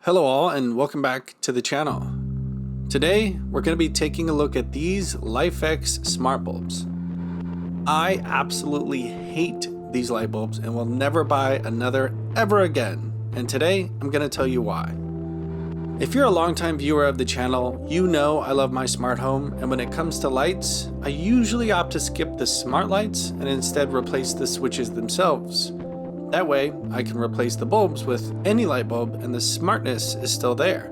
Hello all and welcome back to the channel. Today we're going to be taking a look at these LIFX smart bulbs. I absolutely hate these light bulbs and will never buy another ever again, and today I'm going to tell you why. If you're a longtime viewer of the channel, you know I love my smart home, and when it comes to lights, I usually opt to skip the smart lights and instead replace the switches themselves. That way, I can replace the bulbs with any light bulb and the smartness is still there.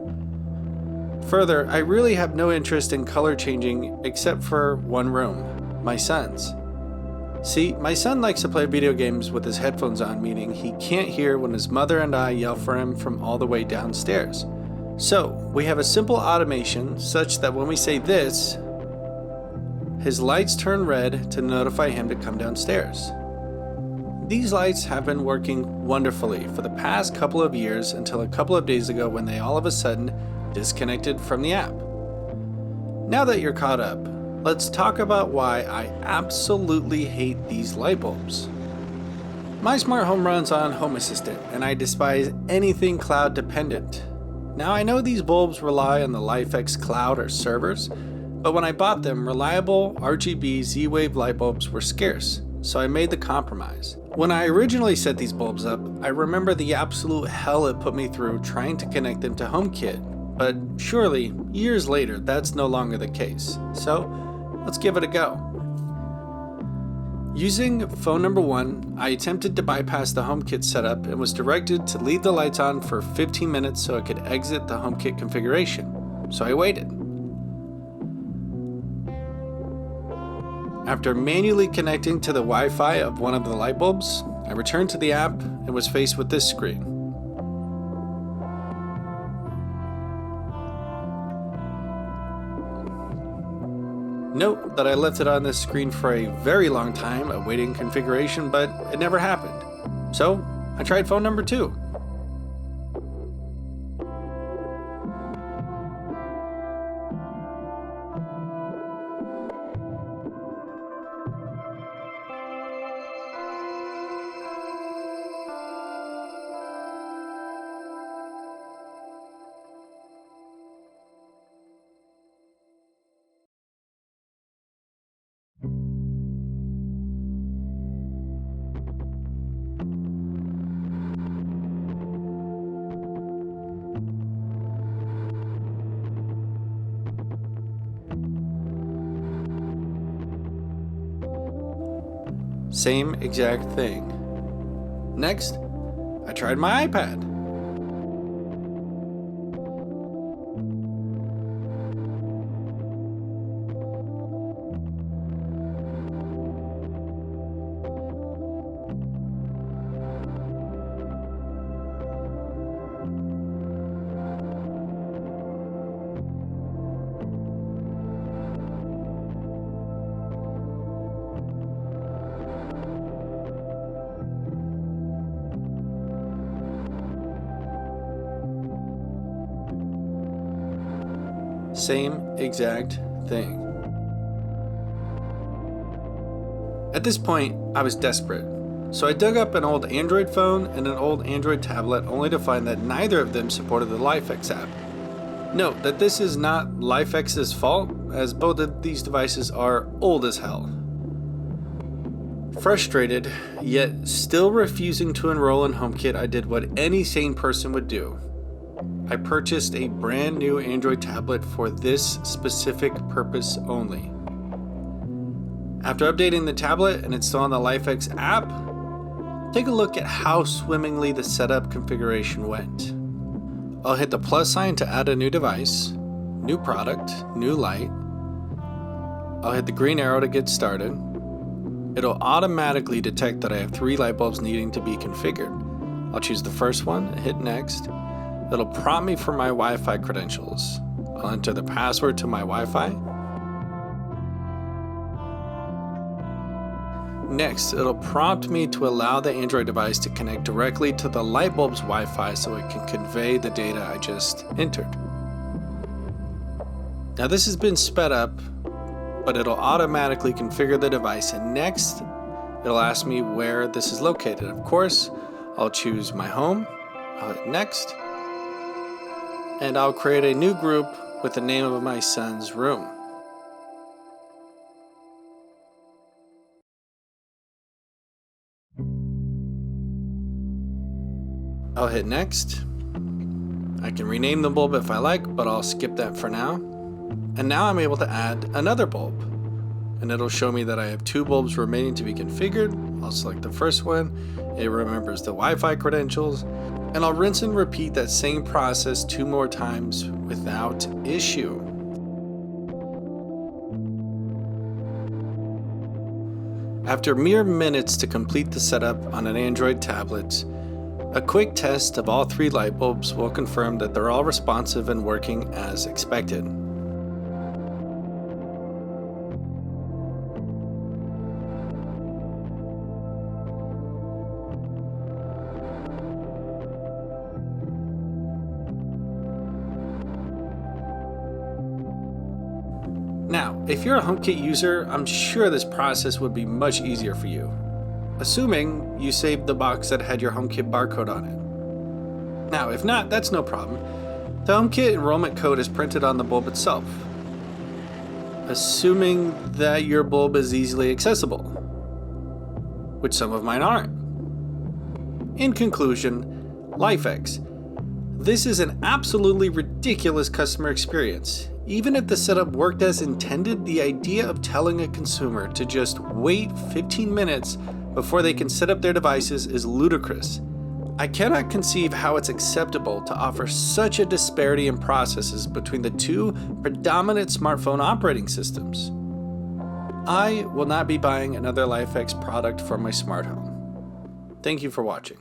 Further, I really have no interest in color changing except for one room, my son's. See, my son likes to play video games with his headphones on, meaning he can't hear when his mother and I yell for him from all the way downstairs. So, we have a simple automation such that when we say this, his lights turn red to notify him to come downstairs. These lights have been working wonderfully for the past couple of years until a couple of days ago when they all of a sudden disconnected from the app. Now that you're caught up, let's talk about why I absolutely hate these light bulbs. My smart home runs on Home Assistant and I despise anything cloud dependent. Now I know these bulbs rely on the LIFX cloud or servers, but when I bought them, reliable RGB Z-Wave light bulbs were scarce, so I made the compromise. When I originally set these bulbs up, I remember the absolute hell it put me through trying to connect them to HomeKit, but surely, years later, that's no longer the case. So, let's give it a go. Using phone number 1, I attempted to bypass the HomeKit setup and was directed to leave the lights on for 15 minutes so I could exit the HomeKit configuration. So I waited. After manually connecting to the Wi-Fi of one of the light bulbs, I returned to the app and was faced with this screen. Note that I left it on this screen for a very long time awaiting configuration, but it never happened. So I tried phone number 2. Same exact thing. Next, I tried my iPad. Same exact thing. At this point, I was desperate, so I dug up an old Android phone and an old Android tablet only to find that neither of them supported the LIFX app. Note that this is not LIFX's fault, as both of these devices are old as hell. Frustrated, yet still refusing to enroll in HomeKit, I did what any sane person would do. I purchased a brand new Android tablet for this specific purpose only. After updating the tablet and installing the LIFX app, take a look at how swimmingly the setup configuration went. I'll hit the plus sign to add a new device, new product, new light. I'll hit the green arrow to get started. It'll automatically detect that I have 3 light bulbs needing to be configured. I'll choose the first one and hit next. It'll prompt me for my Wi-Fi credentials. I'll enter the password to my Wi-Fi. Next, it'll prompt me to allow the Android device to connect directly to the light bulb's Wi-Fi so it can convey the data I just entered. Now this has been sped up, but it'll automatically configure the device, and next it'll ask me where this is located. Of course, I'll choose my home, I'll hit next, and I'll create a new group with the name of my son's room. I'll hit next. I can rename the bulb if I like, but I'll skip that for now. And now I'm able to add another bulb. And it'll show me that I have 2 bulbs remaining to be configured. I'll select the first one. It remembers the Wi-Fi credentials. And I'll rinse and repeat that same process 2 more times without issue. After mere minutes to complete the setup on an Android tablet, a quick test of all 3 light bulbs will confirm that they're all responsive and working as expected. Now, if you're a HomeKit user, I'm sure this process would be much easier for you, assuming you saved the box that had your HomeKit barcode on it. Now, if not, that's no problem. The HomeKit enrollment code is printed on the bulb itself, assuming that your bulb is easily accessible, which some of mine aren't. In conclusion, LIFX. This is an absolutely ridiculous customer experience. Even if the setup worked as intended, the idea of telling a consumer to just wait 15 minutes before they can set up their devices is ludicrous. I cannot conceive how it's acceptable to offer such a disparity in processes between the 2 predominant smartphone operating systems. I will not be buying another LIFX product for my smart home. Thank you for watching.